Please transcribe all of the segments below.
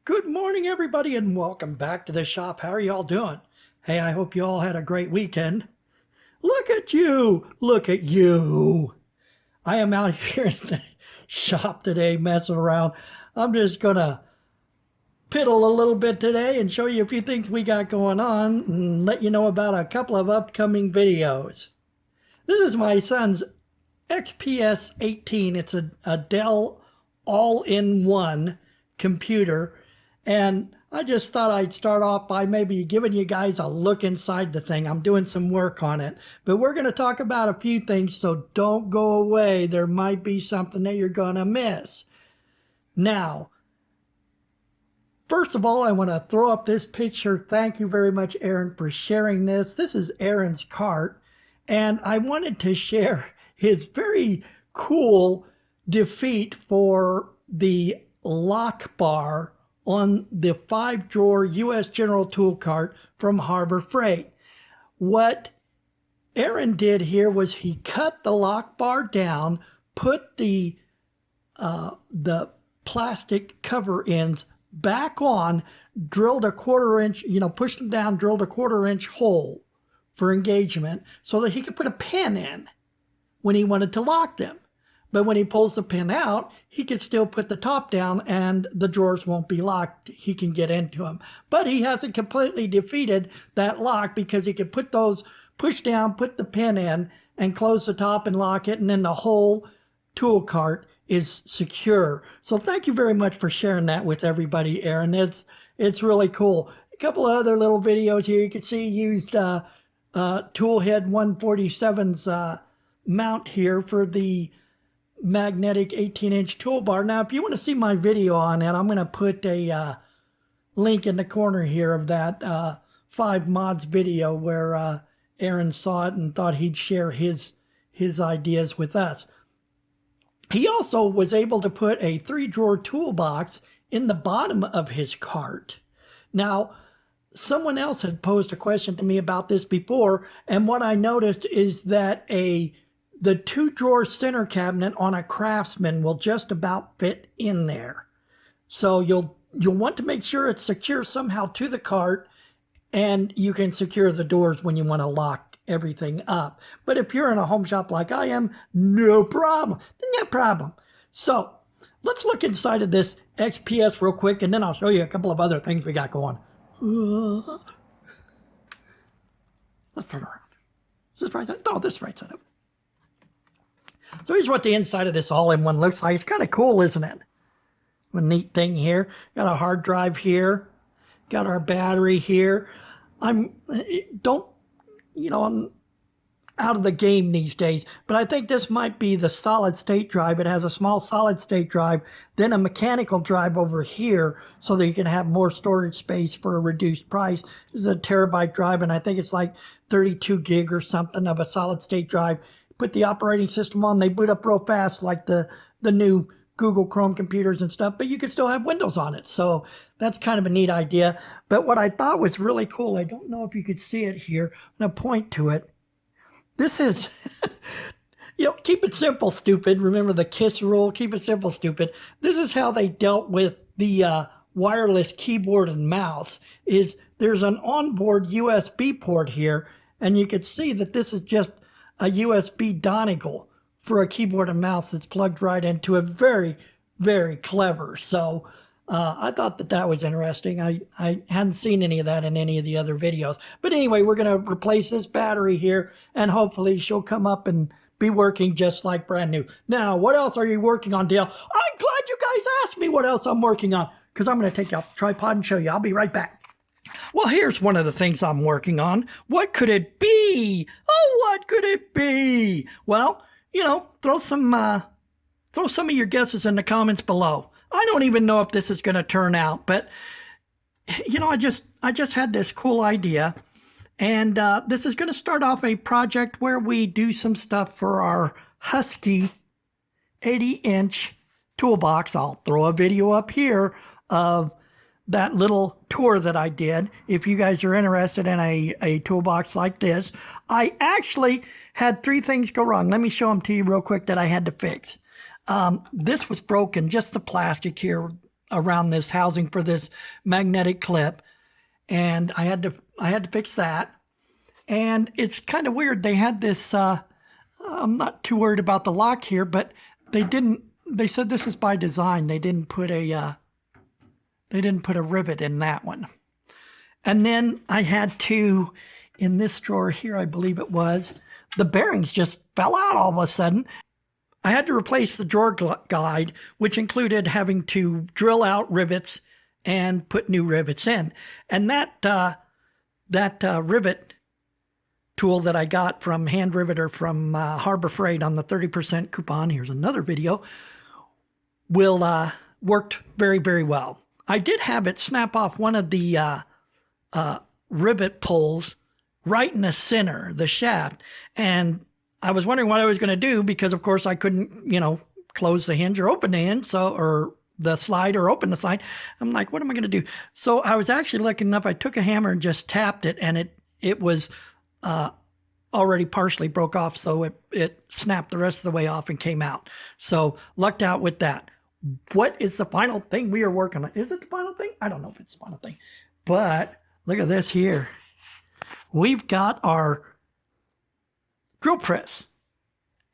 Good morning, everybody, and welcome back to the shop. How are y'all doing? Hey, I hope you all had a great weekend. Look at you! Look at you! I am out here in the shop today messing around. I'm just gonna piddle a little bit today and show you a few things we got going on and let you know about a couple of upcoming videos. This is my son's XPS 18. It's a Dell all-in-one computer. And I just thought I'd start off by maybe giving you guys a look inside the thing. I'm doing some work on it. But we're going to talk about a few things, so don't go away. There might be something that you're going to miss. Now, first of all, I want to throw up this picture. Thank you very much, Aaron, for sharing this. This is Aaron's cart. And I wanted to share his very cool defeat for the lock bar on the 5-drawer U.S. General Tool cart from Harbor Freight. What Aaron did here was he cut the lock bar down, put the plastic cover ends back on, drilled a 1/4 inch, pushed them down, drilled a 1/4 inch hole for engagement so that he could put a pin in when he wanted to lock them. But when he pulls the pin out, he can still put the top down and the drawers won't be locked. He can get into them. But he hasn't completely defeated that lock because he can put those, push down, put the pin in, and close the top and lock it, and then the whole tool cart is secure. So thank you very much for sharing that with everybody, Aaron. It's really cool. A couple of other little videos here. You can see he used Toolhead 147's mount here for the magnetic 18-inch toolbar. Now, if you want to see my video on it, I'm going to put a link in the corner here of that 5 mods video where Aaron saw it and thought he'd share his ideas with us. He also was able to put a 3-drawer toolbox in the bottom of his cart. Now, someone else had posed a question to me about this before, and what I noticed is that the 2-drawer center cabinet on a Craftsman will just about fit in there. So you'll want to make sure it's secure somehow to the cart, and you can secure the doors when you want to lock everything up. But if you're in a home shop like I am, no problem. No problem. So let's look inside of this XPS real quick, and then I'll show you a couple of other things we got going. Let's turn around. Is this right side? No, this right side up. So here's what the inside of this all-in-one looks like. It's kind of cool, isn't it? A neat thing here. Got a hard drive here. Got our battery here. I'm out of the game these days, but I think this might be the solid state drive. It has a small solid state drive, then a mechanical drive over here so that you can have more storage space for a reduced price. This is a terabyte drive, and I think it's like 32 gig or something of a solid state drive. Put the operating system on, they boot up real fast like the new Google Chrome computers and stuff, but you can still have Windows on it. So that's kind of a neat idea. But what I thought was really cool, I don't know if you could see it here, I'm going to point to it. This is, keep it simple, stupid. Remember the KISS rule, keep it simple, stupid. This is how they dealt with the wireless keyboard and mouse. There's an onboard USB port here, and you can see that this is just a USB dongle for a keyboard and mouse that's plugged right into it. Very, very clever. So I thought that was interesting. I hadn't seen any of that in any of the other videos. But anyway, we're going to replace this battery here, and hopefully she'll come up and be working just like brand new. Now, what else are you working on, Dale? I'm glad you guys asked me what else I'm working on, because I'm going to take you off the tripod and show you. I'll be right back. Well, here's one of the things I'm working on. What could it be? Oh, what could it be? Well, throw some of your guesses in the comments below. I don't even know if this is going to turn out, but I just had this cool idea, and this is going to start off a project where we do some stuff for our Husky 80-inch toolbox. I'll throw a video up here of that little tour that I did. If you guys are interested in a toolbox like this, I actually had 3 things go wrong. Let me show them to you real quick that I had to fix. This was broken, just the plastic here. around this housing for this magnetic clip, and I had to fix that. And it's kind of weird. They had this. I'm not too worried about the lock here, but they didn't. They said this is by design. They didn't put a rivet in that one. And then I had to, in this drawer here, I believe it was, the bearings just fell out all of a sudden. I had to replace the drawer guide, which included having to drill out rivets and put new rivets in. And that rivet tool that I got from Hand Riveter from Harbor Freight on the 30% coupon, here's another video, worked very, very well. I did have it snap off one of the rivet pulls right in the center, the shaft. And I was wondering what I was going to do because, of course, I couldn't, close the hinge or open the hinge, or the slide or open the slide. I'm like, what am I going to do? So I was actually looking up. I took a hammer and just tapped it, and it was already partially broke off, so it snapped the rest of the way off and came out. So lucked out with that. What is the final thing we are working on? Is it the final thing? I don't know if it's the final thing. But look at this here. We've got our drill press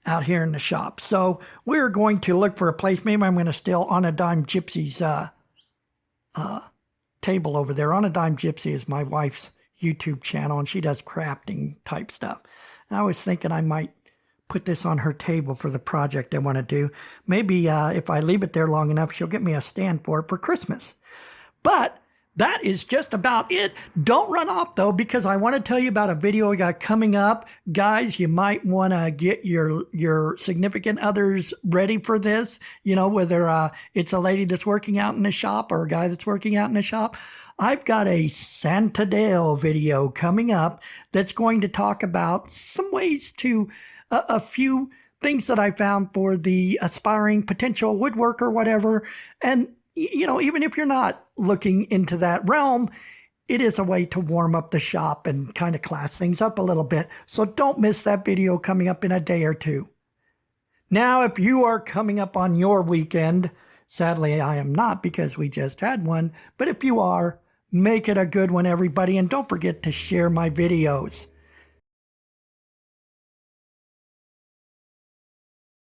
out here in the shop. So we're going to look for a place. Maybe I'm going to steal On a Dime Gypsy's table over there. On a Dime Gypsy is my wife's YouTube channel, and she does crafting type stuff. And I was thinking I might put this on her table for the project I want to do. Maybe if I leave it there long enough, she'll get me a stand for it for Christmas. But that is just about it. Don't run off, though, because I want to tell you about a video we got coming up. Guys, you might want to get your significant others ready for this, whether it's a lady that's working out in the shop or a guy that's working out in the shop. I've got a Santadale video coming up that's going to talk about some ways to, a few things that I found for the aspiring potential woodworker, whatever. And, even if you're not looking into that realm, it is a way to warm up the shop and kind of class things up a little bit. So don't miss that video coming up in a day or two. Now, if you are coming up on your weekend, sadly I am not because we just had one, but if you are, make it a good one, everybody, and don't forget to share my videos.